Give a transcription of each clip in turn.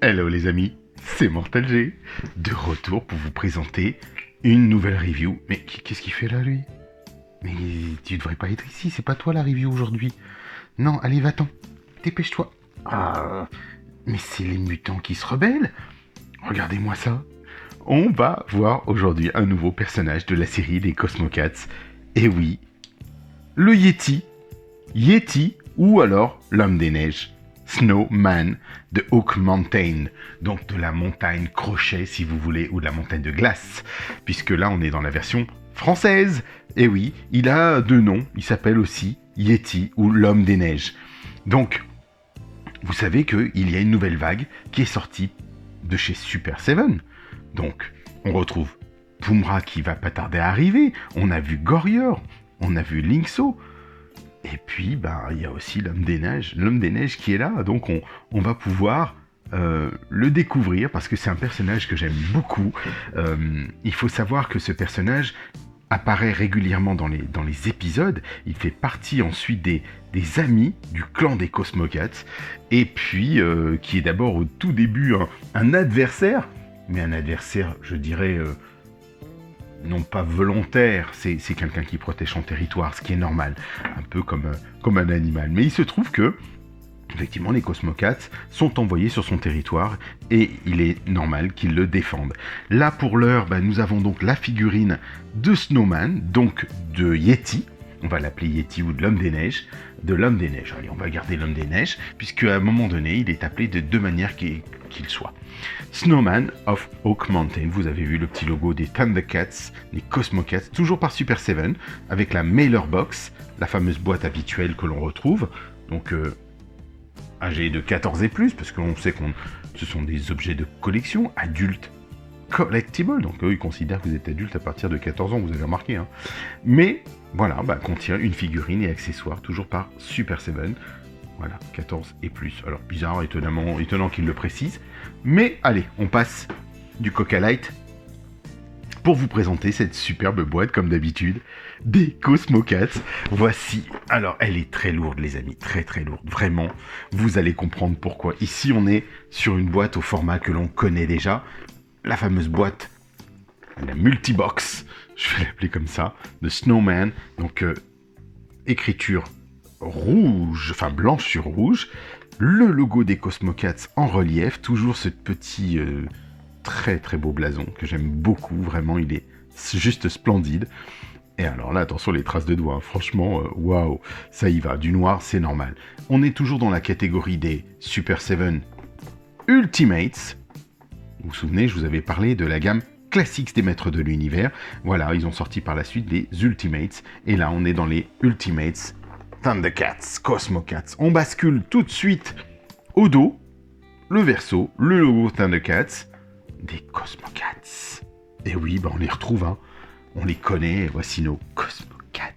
Hello les amis, c'est Mortal G, de retour pour vous présenter une nouvelle review. Mais qu'est-ce qu'il fait là lui? Mais tu devrais pas être ici, c'est pas toi la review aujourd'hui. Non, allez va-t'en, dépêche-toi. Ah, mais c'est les mutants qui se rebellent. Regardez-moi ça. On va voir aujourd'hui un nouveau personnage de la série des Cosmocats. Et oui, le Yeti ou alors l'homme des neiges. Snowman de Oak Mountain, donc de la montagne crochet si vous voulez, ou de la montagne de glace, puisque là on est dans la version française. Et oui, il a deux noms, il s'appelle aussi Yeti ou l'homme des neiges. Donc, vous savez qu'il y a une nouvelle vague qui est sortie de chez Super Seven. Donc, on retrouve Pumra qui va pas tarder à arriver, on a vu Gorior, on a vu Linkso. Et puis, il y a aussi l'homme des neiges qui est là, donc on va pouvoir le découvrir, parce que c'est un personnage que j'aime beaucoup. Il faut savoir que ce personnage apparaît régulièrement dans les épisodes, il fait partie ensuite des amis du clan des Cosmocats, et puis qui est d'abord au tout début un adversaire, mais un adversaire, je dirais... non pas volontaire, c'est quelqu'un qui protège son territoire, ce qui est normal, un peu comme un animal. Mais il se trouve que, effectivement, les Cosmocats sont envoyés sur son territoire et il est normal qu'ils le défendent. Là, pour l'heure, nous avons donc la figurine de Snowman, donc de Yeti. On va l'appeler Yeti ou de l'homme des neiges. Allez, on va garder l'homme des neiges, puisque à un moment donné, il est appelé de deux manières qu'il soit. Snowman of Oak Mountain, vous avez vu le petit logo des Thundercats, des Cosmocats, toujours par Super Seven, avec la Mailer Box, la fameuse boîte habituelle que l'on retrouve, donc âgé de 14 et plus, parce qu'on sait que ce sont des objets de collection, adultes collectibles, donc eux ils considèrent que vous êtes adulte à partir de 14 ans, vous avez remarqué, hein. Mais voilà, contient une figurine et accessoires, toujours par Super Seven. Voilà, 14 et plus. Alors, bizarre, étonnant qu'il le précise. Mais, allez, on passe du Coca Light pour vous présenter cette superbe boîte, comme d'habitude, des Cosmocats. Voici. Alors, elle est très lourde, les amis. Très, très lourde. Vraiment, vous allez comprendre pourquoi. Ici, on est sur une boîte au format que l'on connaît déjà. La fameuse boîte, la multibox, je vais l'appeler comme ça, de Snowman. Donc, écriture rouge, enfin blanche sur rouge, le logo des Cosmocats en relief, toujours ce petit très très beau blason que j'aime beaucoup, vraiment il est juste splendide. Et alors là, attention les traces de doigts, hein. Franchement, waouh, ça y va, du noir c'est normal. On est toujours dans la catégorie des Super 7 Ultimates. Vous vous souvenez, je vous avais parlé de la gamme classique des maîtres de l'univers. Voilà, ils ont sorti par la suite les Ultimates, et là on est dans les Ultimates Thundercats, Cosmocats. On bascule tout de suite au dos, le verso, le logo Thundercats, des Cosmocats. Et oui, on les retrouve, hein. On les connaît, voici nos Cosmocats.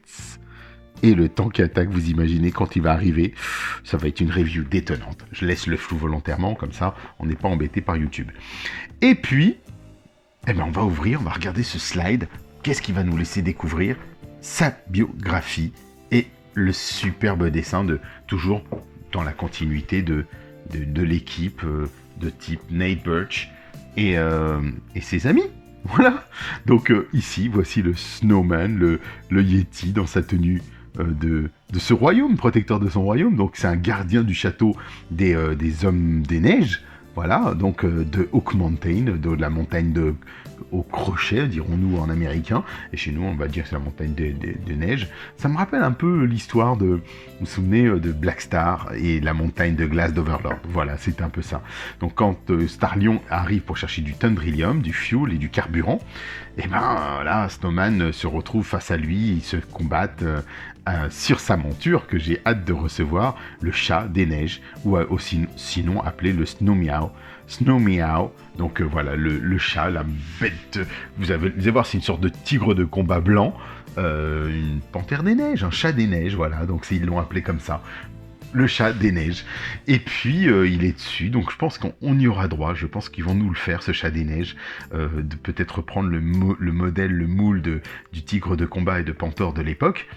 Et le temps qui attaque, vous imaginez quand il va arriver, ça va être une review détonnante. Je laisse le flou volontairement, comme ça, on n'est pas embêté par YouTube. Et puis, on va ouvrir, on va regarder ce slide. Qu'est-ce qui va nous laisser découvrir? Sa biographie et le superbe dessin toujours dans la continuité de l'équipe de type Nate Birch et ses amis. Voilà. Donc ici, voici le Snowman, le Yeti dans sa tenue de ce royaume, protecteur de son royaume. Donc c'est un gardien du château des hommes des neiges. Voilà, donc de Oak Mountain, de la montagne au crochet, dirons-nous en américain. Et chez nous, on va dire que c'est la montagne de neige. Ça me rappelle un peu l'histoire vous vous souvenez, de Black Star et la montagne de glace d'Overlord. Voilà, c'est un peu ça. Donc quand Starlion arrive pour chercher du Thundrillium, du fuel et du carburant, là, Snowman se retrouve face à lui, ils se combattent sur sa monture, que j'ai hâte de recevoir, le chat des neiges, ou aussi sinon appelé le Snow Meow. Donc voilà, le chat, la bête, vous allez voir, c'est une sorte de tigre de combat blanc, une panthère des neiges, un chat des neiges, voilà, donc ils l'ont appelé comme ça. Le chat des neiges. Et puis, il est dessus, donc je pense qu'on y aura droit. Je pense qu'ils vont nous le faire, ce chat des neiges. De peut-être reprendre le modèle, le moule du tigre de combat et de Panther de l'époque,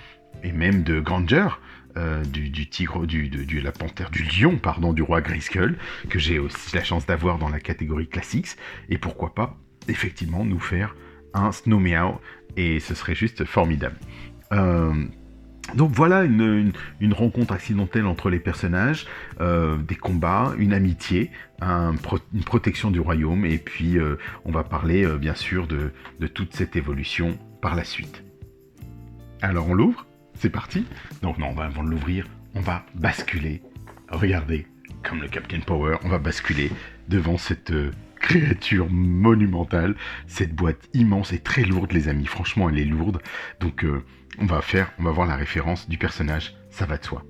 et même de Granger. du tigre, de la panthère, du lion, pardon, du roi Grayskull, que j'ai aussi la chance d'avoir dans la catégorie Classics, et pourquoi pas, effectivement, nous faire un Snow Meow, et ce serait juste formidable. Donc voilà une rencontre accidentelle entre les personnages, des combats, une amitié, une protection du royaume, et puis on va parler bien sûr de toute cette évolution par la suite. Alors on l'ouvre, c'est parti. Donc non, avant de l'ouvrir, on va basculer. Regardez, comme le Captain Power, on va basculer devant cette créature monumentale, cette boîte immense et très lourde les amis, franchement elle est lourde, donc on va voir la référence du personnage, ça va de soi.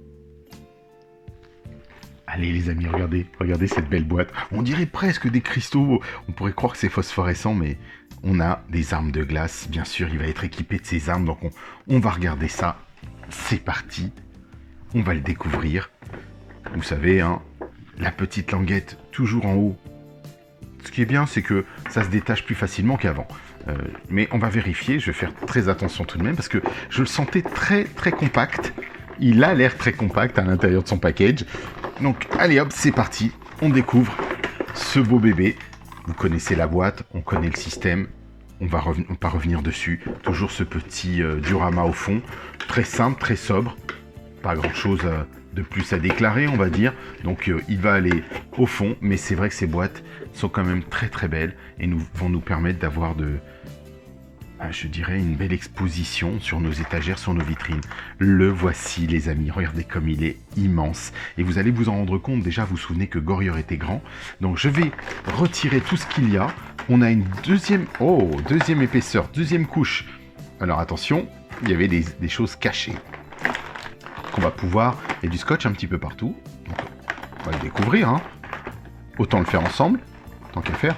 Allez les amis, regardez cette belle boîte, on dirait presque des cristaux, on pourrait croire que c'est phosphorescent, mais on a des armes de glace, bien sûr il va être équipé de ces armes, donc on va regarder ça, c'est parti, on va le découvrir, vous savez, hein, la petite languette toujours en haut. Ce qui est bien, c'est que ça se détache plus facilement qu'avant. Mais on va vérifier, je vais faire très attention tout de même, parce que je le sentais très très compact. Il a l'air très compact à l'intérieur de son package. Donc allez hop, c'est parti, on découvre ce beau bébé. Vous connaissez la boîte, on connaît le système, on va pas revenir dessus. Toujours ce petit diorama au fond, très simple, très sobre, pas grand chose de plus à déclarer, on va dire. Donc il va aller au fond, mais c'est vrai que ces boîtes sont quand même très très belles et vont nous permettre d'avoir je dirais une belle exposition sur nos étagères, sur nos vitrines. Le voici les amis, regardez comme il est immense. Et vous allez vous en rendre compte, déjà vous vous souvenez que Gorior était grand. Donc je vais retirer tout ce qu'il y a. On a une deuxième épaisseur, deuxième couche. Alors attention, il y avait des choses cachées. On va pouvoir, il y a du scotch un petit peu partout. Donc, on va le découvrir, hein. Autant le faire ensemble, tant qu'à faire.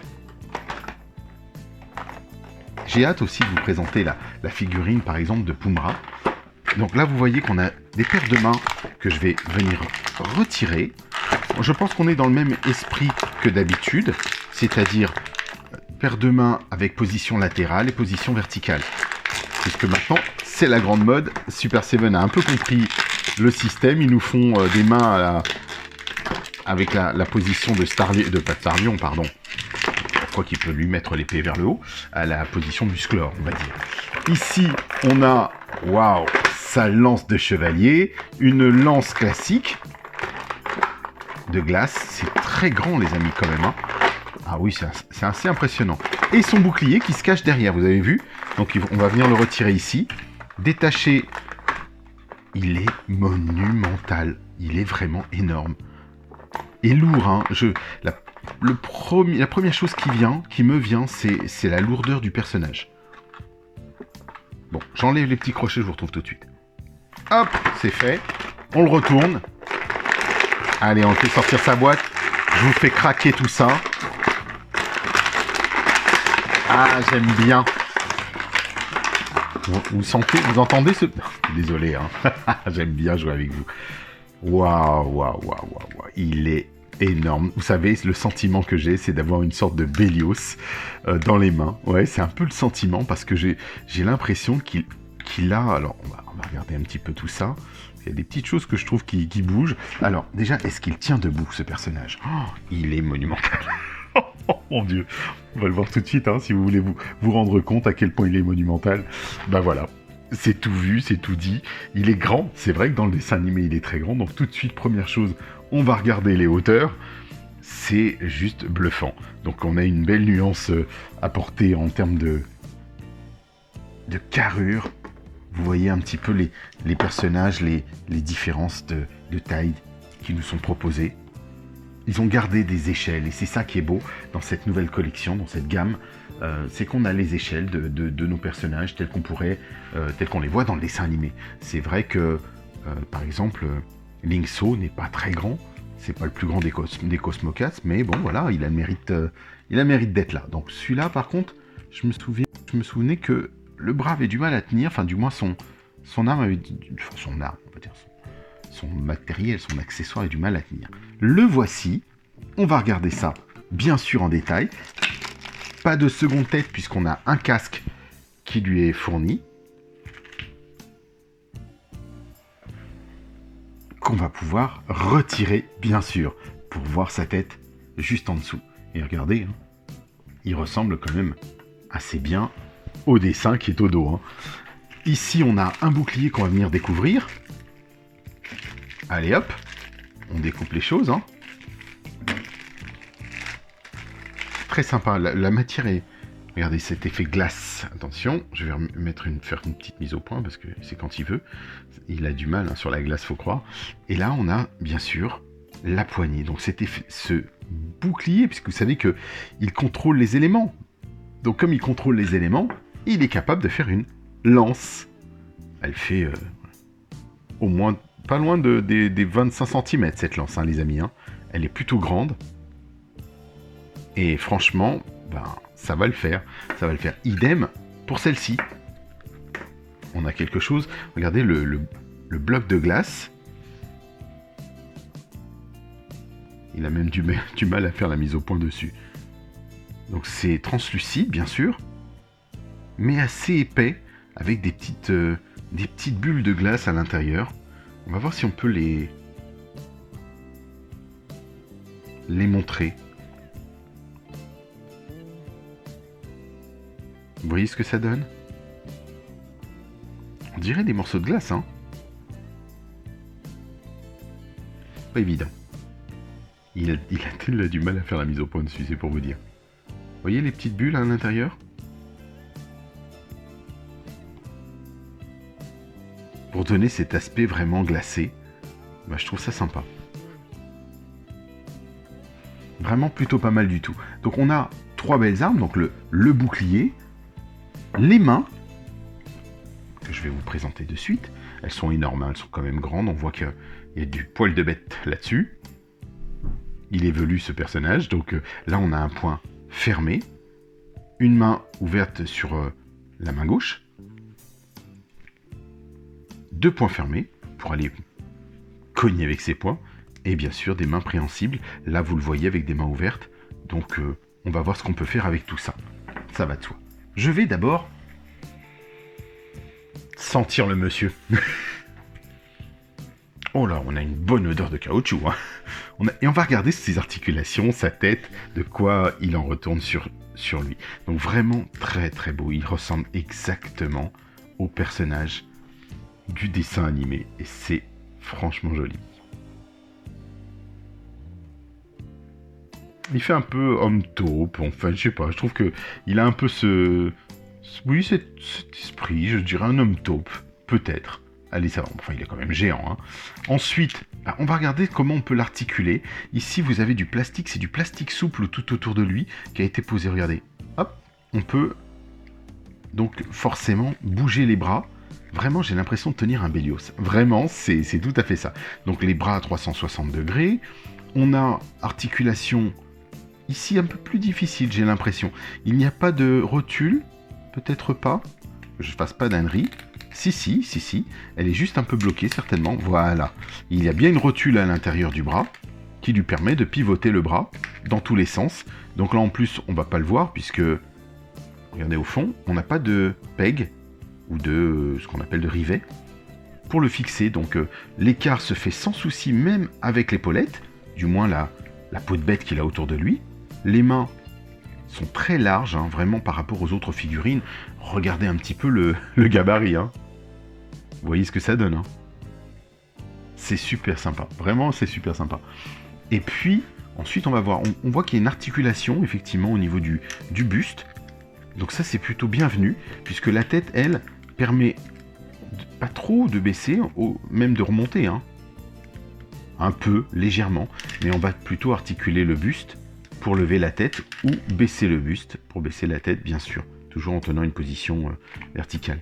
J'ai hâte aussi de vous présenter la figurine, par exemple, de Pumbaa. Donc là, vous voyez qu'on a des paires de mains que je vais venir retirer. Je pense qu'on est dans le même esprit que d'habitude, c'est-à-dire paire de mains avec position latérale et position verticale. Puisque maintenant, c'est la grande mode. Super Seven a un peu compris le système. Ils nous font des mains avec la position de Starlion, pardon. Je crois qu'il peut lui mettre l'épée vers le haut, à la position musclore, on va dire. Ici, on a, waouh, sa lance de chevalier, une lance classique de glace. C'est très grand, les amis, quand même. Hein. Ah oui, c'est assez impressionnant. Et son bouclier qui se cache derrière, vous avez vu? Donc, on va venir le retirer ici. Détacher. Il est monumental. Il est vraiment énorme. Et lourd, hein. La première chose qui me vient, c'est la lourdeur du personnage. Bon, j'enlève les petits crochets, je vous retrouve tout de suite. Hop, c'est fait. On le retourne. Allez, on fait sortir sa boîte. Je vous fais craquer tout ça. Ah, j'aime bien. Vous entendez ce... Désolé, hein. J'aime bien jouer avec vous. Waouh. Il est énorme. Vous savez, le sentiment que j'ai, c'est d'avoir une sorte de Bélios dans les mains. Ouais, c'est un peu le sentiment parce que j'ai l'impression qu'il a... Alors, on va regarder un petit peu tout ça. Il y a des petites choses que je trouve qui bougent. Alors, déjà, est-ce qu'il tient debout, ce personnage? Il est monumental. Oh mon Dieu. On va le voir tout de suite, hein, si vous voulez vous rendre compte à quel point il est monumental. Bah voilà. C'est tout vu, c'est tout dit. Il est grand. C'est vrai que dans le dessin animé, il est très grand. Donc tout de suite, première chose, on va regarder les hauteurs. C'est juste bluffant. Donc on a une belle nuance apportée en termes de carrure. Vous voyez un petit peu les personnages, les différences de taille qui nous sont proposées. Ils ont gardé des échelles et c'est ça qui est beau dans cette nouvelle collection, dans cette gamme. C'est qu'on a les échelles de nos personnages tels qu'on les voit dans le dessin animé. C'est vrai que, par exemple, Linkso n'est pas très grand. C'est pas le plus grand des Cosmocats, mais bon, voilà, il a le mérite d'être là. Donc celui-là, par contre, je me souvenais que le bras avait du mal à tenir, enfin du moins son arme avait... Son arme, on va dire, son matériel, son accessoire avait du mal à tenir. Le voici, on va regarder ça, bien sûr, en détail. Pas de seconde tête, puisqu'on a un casque qui lui est fourni. qu'on va pouvoir retirer, bien sûr, pour voir sa tête juste en dessous. Et regardez, hein, il ressemble quand même assez bien au dessin qui est au dos. Hein. Ici, on a un bouclier qu'on va venir découvrir. Allez hop, on découpe les choses. Hein. Très sympa, la matière est... Regardez cet effet glace. Attention, je vais faire une petite mise au point parce que c'est quand il veut. Il a du mal hein, sur la glace, faut croire. Et là, on a bien sûr la poignée. Donc ce bouclier, puisque vous savez que il contrôle les éléments. Donc comme il contrôle les éléments, il est capable de faire une lance. Elle fait au moins pas loin des 25 cm cette lance, hein, les amis. Hein. Elle est plutôt grande. Et franchement, ben, ça va le faire. Ça va le faire. Idem pour celle-ci. On a quelque chose. Regardez le bloc de glace. Il a même du mal à faire la mise au point dessus. Donc c'est translucide, bien sûr. Mais assez épais. Avec des petites bulles de glace à l'intérieur. On va voir si on peut les montrer. Vous voyez ce que ça donne? On dirait des morceaux de glace, hein? Pas évident. Il a du mal à faire la mise au point dessus, c'est pour vous dire. Vous voyez les petites bulles à l'intérieur? Pour donner cet aspect vraiment glacé, bah, je trouve ça sympa. Vraiment plutôt pas mal du tout. Donc on a 3 belles armes, donc le bouclier, les mains, que je vais vous présenter de suite. Elles sont énormes, hein, elles sont quand même grandes, on voit qu'il y a du poil de bête là-dessus. Il est velu ce personnage, donc là on a un point fermé, une main ouverte sur la main gauche, 2 points fermés pour aller cogner avec ses poings, et bien sûr des mains préhensibles. Là vous le voyez avec des mains ouvertes, donc on va voir ce qu'on peut faire avec tout ça. Ça va de soi. Je vais d'abord sentir le monsieur. Oh là, on a une bonne odeur de caoutchouc. Hein. Et on va regarder ses articulations, sa tête, de quoi il en retourne sur lui. Donc vraiment très très beau. Il ressemble exactement au personnage du dessin animé. Et c'est franchement joli. Il fait un peu homme taupe, enfin je sais pas, je trouve que il a un peu cet esprit, je dirais un homme taupe, peut-être. Allez, ça va, enfin il est quand même géant. Hein. Ensuite, on va regarder comment on peut l'articuler. Ici vous avez du plastique, c'est du plastique souple tout autour de lui qui a été posé, regardez. Hop, on peut donc forcément bouger les bras. Vraiment, j'ai l'impression de tenir un Bélios. Vraiment, c'est tout à fait ça. Donc les bras à 360 degrés. On a articulation ici un peu plus difficile, j'ai l'impression. Il n'y a pas de rotule, peut-être pas. Que je fasse pas d'ânerie. Si. Elle est juste un peu bloquée, certainement. Voilà. Il y a bien une rotule à l'intérieur du bras qui lui permet de pivoter le bras dans tous les sens. Donc là, en plus, on va pas le voir puisque, regardez au fond, on n'a pas de peg ou de ce qu'on appelle de rivet pour le fixer. Donc l'écart se fait sans souci, même avec l'épaulette, du moins la peau de bête qu'il a autour de lui. Les mains sont très larges, hein, vraiment par rapport aux autres figurines. Regardez un petit peu le gabarit. Hein. Vous voyez ce que ça donne. Hein. C'est super sympa. Vraiment, c'est super sympa. Et puis, ensuite, on va voir. On voit qu'il y a une articulation, effectivement, au niveau du buste. Donc ça, c'est plutôt bienvenu, puisque la tête, elle, permet pas trop de baisser, même de remonter. Hein. Un peu, légèrement. Mais on va plutôt articuler le buste pour lever la tête ou baisser le buste pour baisser la tête, bien sûr. Toujours en tenant une position verticale.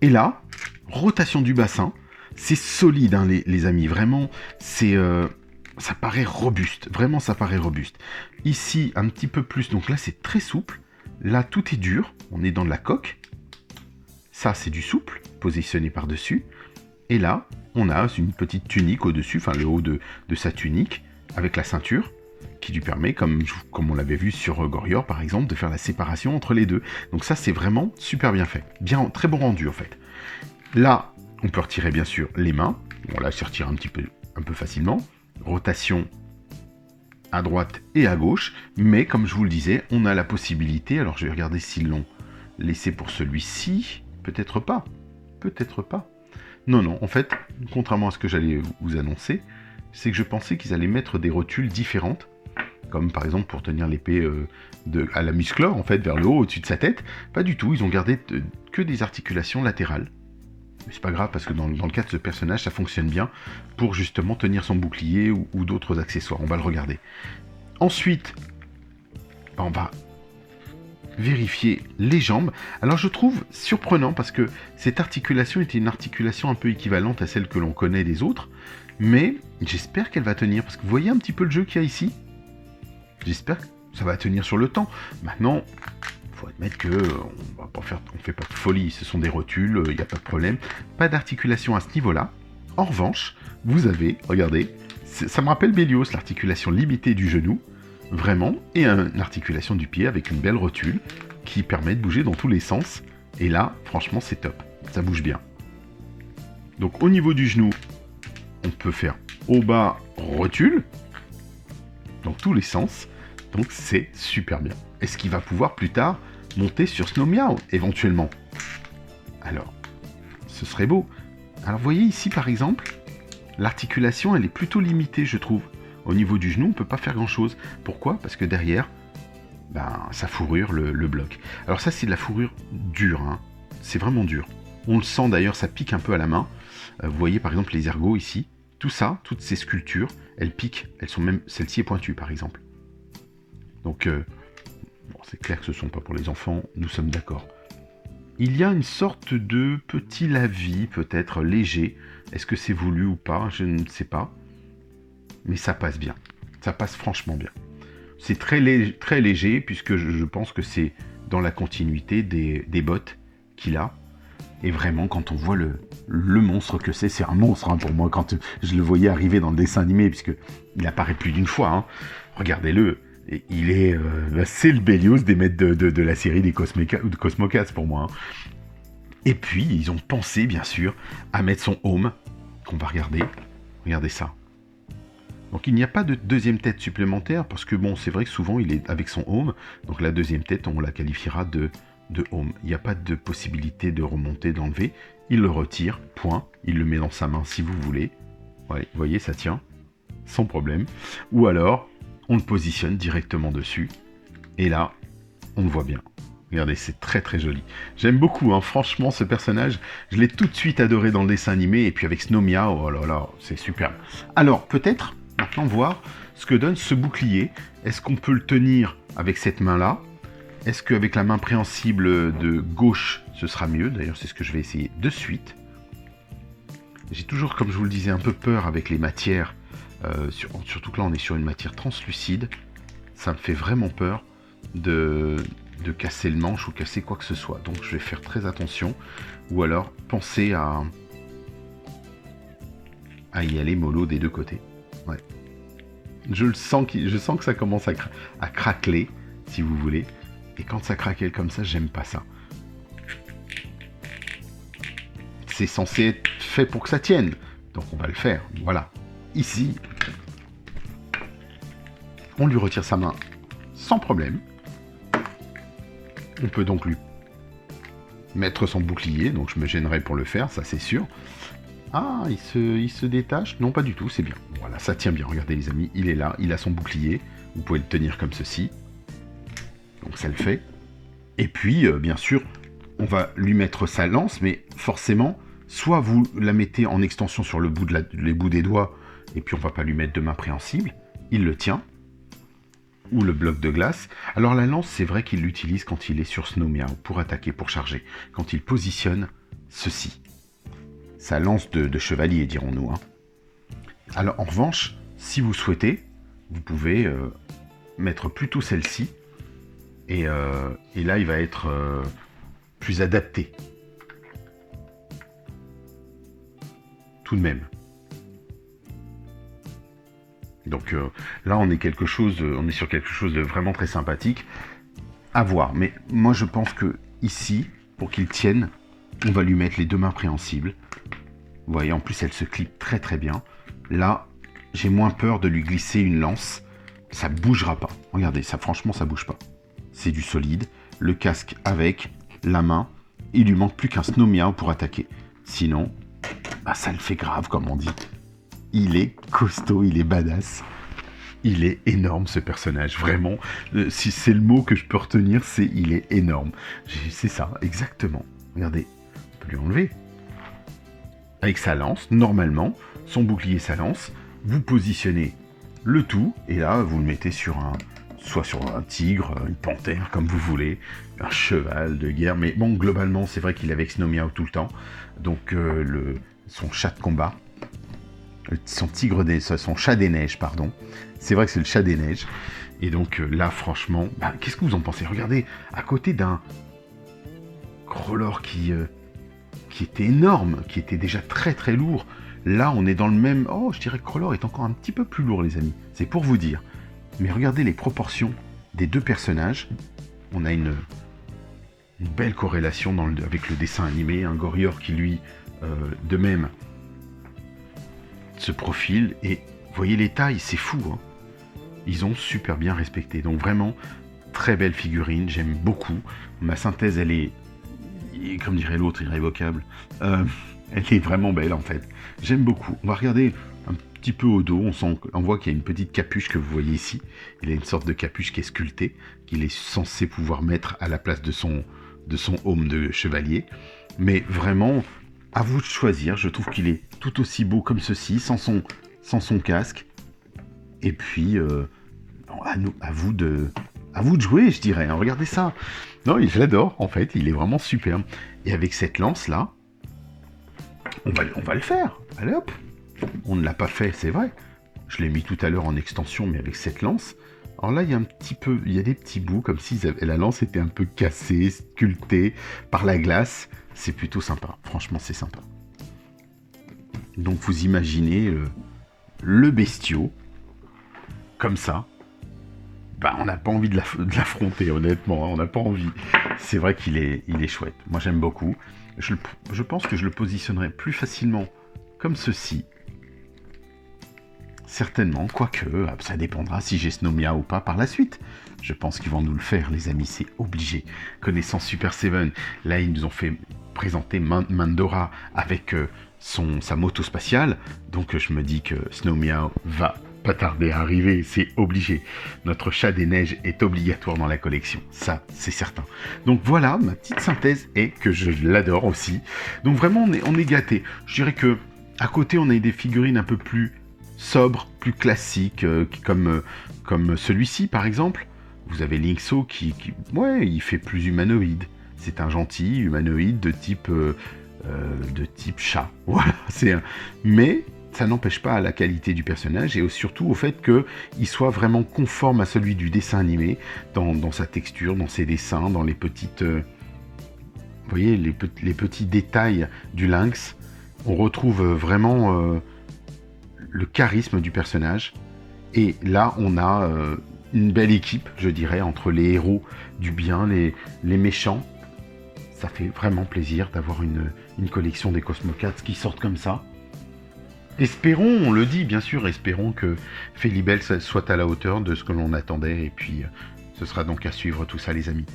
Et là, rotation du bassin. C'est solide, hein, les amis. Vraiment, ça paraît robuste. Vraiment, ça paraît robuste. Ici, un petit peu plus. Donc là, c'est très souple. Là, tout est dur. On est dans de la coque. Ça, c'est du souple, positionné par-dessus. Et là, on a une petite tunique au-dessus, enfin le haut de sa tunique, avec la ceinture, qui lui permet, comme on l'avait vu sur Gorior par exemple, de faire la séparation entre les deux. Donc ça, c'est vraiment super bien fait. Très bon rendu en fait. Là, on peut retirer bien sûr les mains. On la sortira un peu facilement. Rotation à droite et à gauche. Mais comme je vous le disais, on a la possibilité. Alors je vais regarder s'ils l'ont laissé pour celui-ci. Peut-être pas. Peut-être pas. Non, non. En fait, contrairement à ce que j'allais vous annoncer, c'est que je pensais qu'ils allaient mettre des rotules différentes. Comme par exemple pour tenir l'épée à la musclore, en fait, vers le haut, au-dessus de sa tête. Pas du tout, ils ont gardé que des articulations latérales. Mais c'est pas grave, parce que dans le cas de ce personnage, ça fonctionne bien pour justement tenir son bouclier ou d'autres accessoires. On va le regarder. Ensuite, on va vérifier les jambes. Alors je trouve surprenant, parce que cette articulation était une articulation un peu équivalente à celle que l'on connaît des autres. Mais j'espère qu'elle va tenir, parce que vous voyez un petit peu le jeu qu'il y a ici. J'espère que ça va tenir sur le temps. Maintenant, il faut admettre que on fait pas de folie. Ce sont des rotules, il n'y a pas de problème. Pas d'articulation à ce niveau-là. En revanche, vous avez, regardez, ça me rappelle Bélios, l'articulation limitée du genou, vraiment, et une articulation du pied avec une belle rotule qui permet de bouger dans tous les sens. Et là, franchement, c'est top. Ça bouge bien. Donc au niveau du genou, on peut faire haut bas rotule dans tous les sens. Donc c'est super bien. Est-ce qu'il va pouvoir plus tard monter sur Snow Meow éventuellement? Alors, ce serait beau. Alors vous voyez ici par exemple, l'articulation elle est plutôt limitée je trouve. Au niveau du genou on ne peut pas faire grand chose. Pourquoi? Parce que derrière, sa fourrure le bloque. Alors ça c'est de la fourrure dure, hein. C'est vraiment dur. On le sent d'ailleurs, ça pique un peu à la main. Vous voyez par exemple les ergots ici. Tout ça, toutes ces sculptures, elles piquent. Elles sont même, celle-ci est pointue par exemple. Donc, bon, c'est clair que ce ne sont pas pour les enfants, nous sommes d'accord. Il y a une sorte de petit lavis, peut-être léger. Est-ce que c'est voulu ou pas? Je ne sais pas. Mais ça passe bien. Ça passe franchement bien. C'est très léger, puisque je pense que c'est dans la continuité des bottes qu'il a. Et vraiment, quand on voit le monstre que c'est un monstre hein, pour moi. Quand je le voyais arriver dans le dessin animé, puisqu'il apparaît plus d'une fois. Hein. Regardez-le. Et il est, c'est le Bélios des maîtres de la série des Cosmocats pour moi. Hein. Et puis, ils ont pensé, bien sûr, à mettre son home, qu'on va regarder. Regardez ça. Donc, il n'y a pas de deuxième tête supplémentaire, parce que, bon, c'est vrai que souvent, il est avec son home. Donc, la deuxième tête, on la qualifiera de home. Il n'y a pas de possibilité de remonter, d'enlever. Il le retire, point. Il le met dans sa main si vous voulez. Ouais, vous voyez, ça tient, sans problème. Ou alors... on le positionne directement dessus. Et là, on le voit bien. Regardez, c'est très très joli. J'aime beaucoup, hein, franchement, ce personnage. Je l'ai tout de suite adoré dans le dessin animé. Et puis avec Snow Meow, oh là là, c'est superbe. Alors, peut-être, maintenant, voir ce que donne ce bouclier. Est-ce qu'on peut le tenir avec cette main-là? Est-ce qu'avec la main préhensible de gauche, ce sera mieux? D'ailleurs, c'est ce que je vais essayer de suite. J'ai toujours, comme je vous le disais, un peu peur avec les matières. Surtout que là on est sur une matière translucide, ça me fait vraiment peur de casser le manche ou casser quoi que ce soit. Donc je vais faire très attention, ou alors penser à y aller mollo des deux côtés. Ouais. Je sens que ça commence à craqueler, si vous voulez. Et quand ça craquelle comme ça, j'aime pas ça. C'est censé être fait pour que ça tienne. Donc on va le faire, voilà. Ici, on lui retire sa main sans problème. On peut donc lui mettre son bouclier, donc je me gênerai pour le faire, ça c'est sûr. Ah, il se détache? Non, pas du tout, c'est bien. Voilà, ça tient bien, regardez les amis, il est là, il a son bouclier. Vous pouvez le tenir comme ceci. Donc ça le fait. Et puis, bien sûr, on va lui mettre sa lance, mais forcément, soit vous la mettez en extension sur les bouts des doigts, et puis on va pas lui mettre de main préhensible, il le tient, ou le bloc de glace. Alors la lance, c'est vrai qu'il l'utilise quand il est sur Snow Meow, pour attaquer, pour charger, quand il positionne ceci. Sa lance de chevalier, dirons-nous. Hein. Alors en revanche, si vous souhaitez, vous pouvez mettre plutôt celle-ci, et là il va être plus adapté. Tout de même. Donc là, on est sur quelque chose de vraiment très sympathique à voir. Mais moi, je pense que ici, pour qu'il tienne, on va lui mettre les deux mains préhensibles. Vous voyez, en plus, elle se clip très très bien. Là, j'ai moins peur de lui glisser une lance. Ça bougera pas. Regardez, ça franchement, ça bouge pas. C'est du solide. Le casque avec la main. Il lui manque plus qu'un Snow Meow pour attaquer. Sinon, bah, ça le fait grave, comme on dit. Il est costaud, il est badass. Il est énorme, ce personnage. Vraiment, si c'est le mot que je peux retenir, c'est il est énorme. C'est ça, exactement. Regardez, on peut lui enlever. Avec sa lance, normalement, son bouclier, sa lance, vous positionnez le tout, et là, vous le mettez sur soit sur un tigre, une panthère, comme vous voulez, un cheval de guerre, mais bon, globalement, c'est vrai qu'il est avec Snow Meow tout le temps, donc son chat de combat, son chat des neiges, pardon, c'est vrai que c'est le chat des neiges, et donc là, franchement, bah, qu'est-ce que vous en pensez? Regardez, à côté d'un Crawlor qui était énorme, qui était déjà très très lourd. Là, on est dans le même... Oh, je dirais que Crawlor est encore un petit peu plus lourd, les amis. C'est pour vous dire. Mais regardez les proportions des deux personnages. On a une belle corrélation avec le dessin animé. Un Gorior qui, lui, de même, se profile. Et vous voyez les tailles, c'est fou. Hein. Ils ont super bien respecté. Donc vraiment, très belle figurine. J'aime beaucoup. Ma synthèse, elle est... Comme dirait l'autre, irrévocable. Elle est vraiment belle en fait. J'aime beaucoup. On va regarder un petit peu au dos. On voit qu'il y a une petite capuche que vous voyez ici. Il a une sorte de capuche qui est sculptée, qu'il est censé pouvoir mettre à la place de son aume de chevalier. Mais vraiment, à vous de choisir. Je trouve qu'il est tout aussi beau comme ceci, sans son casque. Et puis, à vous de jouer, je dirais. Hein. Regardez ça. Non, je l'adore, en fait. Il est vraiment superbe. Et avec cette lance-là, on va le faire. Allez hop. On ne l'a pas fait, c'est vrai. Je l'ai mis tout à l'heure en extension, mais avec cette lance. Alors là, il y a des petits bouts, comme si la lance était un peu cassée, sculptée par la glace. C'est plutôt sympa. Franchement, c'est sympa. Donc, vous imaginez le bestiau, comme ça. Bah, on n'a pas envie de l'affronter, honnêtement. Hein, on n'a pas envie. C'est vrai qu'il est chouette. Moi, j'aime beaucoup. Je pense que je le positionnerai plus facilement comme ceci. Certainement, quoique, ça dépendra si j'ai Snow Meow ou pas par la suite. Je pense qu'ils vont nous le faire, les amis, c'est obligé. Connaissant Super Seven, là, ils nous ont fait présenter Mandora avec sa moto spatiale. Donc, je me dis que Snow Meow va pas tarder à arriver, c'est obligé. Notre chat des neiges est obligatoire dans la collection, ça c'est certain. Donc voilà, ma petite synthèse est que je l'adore aussi. Donc vraiment on est gâtés. Je dirais que à côté on a des figurines un peu plus sobres, plus classiques, comme celui-ci par exemple. Vous avez Linkso qui ouais, il fait plus humanoïde. C'est un gentil humanoïde de type chat. Voilà, mais ça n'empêche pas à la qualité du personnage et surtout au fait qu'il soit vraiment conforme à celui du dessin animé, dans sa texture, dans ses dessins, dans les petites... vous voyez, les petits détails du lynx. On retrouve vraiment le charisme du personnage. Et là, on a une belle équipe, je dirais, entre les héros du bien, les méchants. Ça fait vraiment plaisir d'avoir une collection des Cosmocats qui sortent comme ça. Espérons, on le dit bien sûr, espérons que Felibel soit à la hauteur de ce que l'on attendait, et puis ce sera donc à suivre tout ça les amis.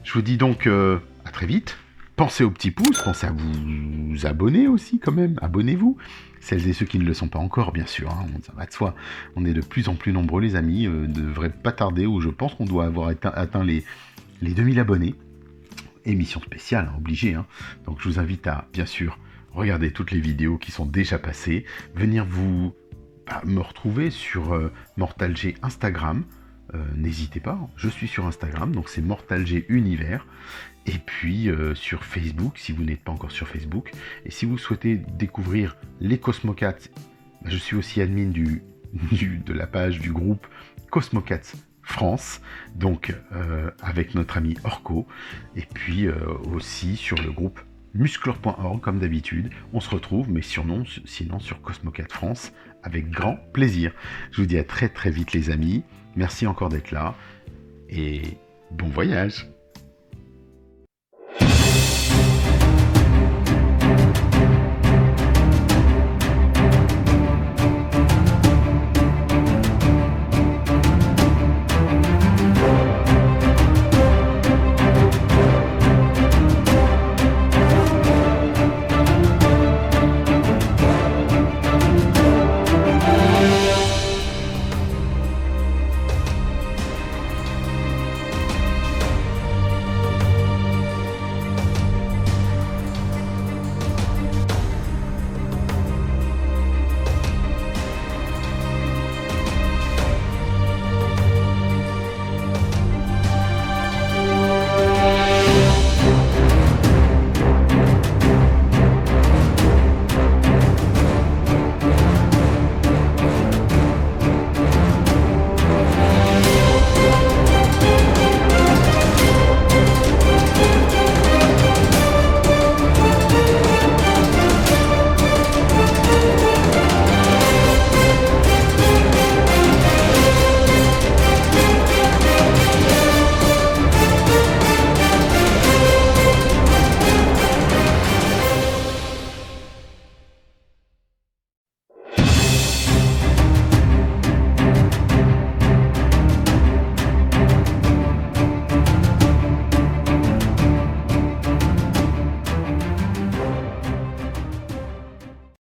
Je vous dis donc à très vite, pensez au petit pouce, pensez à vous abonner aussi quand même, abonnez-vous, celles et ceux qui ne le sont pas encore bien sûr, hein, ça va de soi, on est de plus en plus nombreux les amis, devrait pas tarder, où je pense qu'on doit avoir atteint les 2000 abonnés, émission spéciale, hein, obligé, hein. Donc je vous invite à bien sûr regardez toutes les vidéos qui sont déjà passées, venir me retrouver sur MortalG Instagram, n'hésitez pas, je suis sur Instagram, donc c'est MortalG Univers, et puis sur Facebook, si vous n'êtes pas encore sur Facebook, et si vous souhaitez découvrir les Cosmocats, je suis aussi admin de la page du groupe Cosmocats France, donc avec notre ami Orco, et puis aussi sur le groupe musclor.org comme d'habitude, on se retrouve, mais sinon sur Cosmocat France, avec grand plaisir. Je vous dis à très très vite les amis, merci encore d'être là, et bon voyage.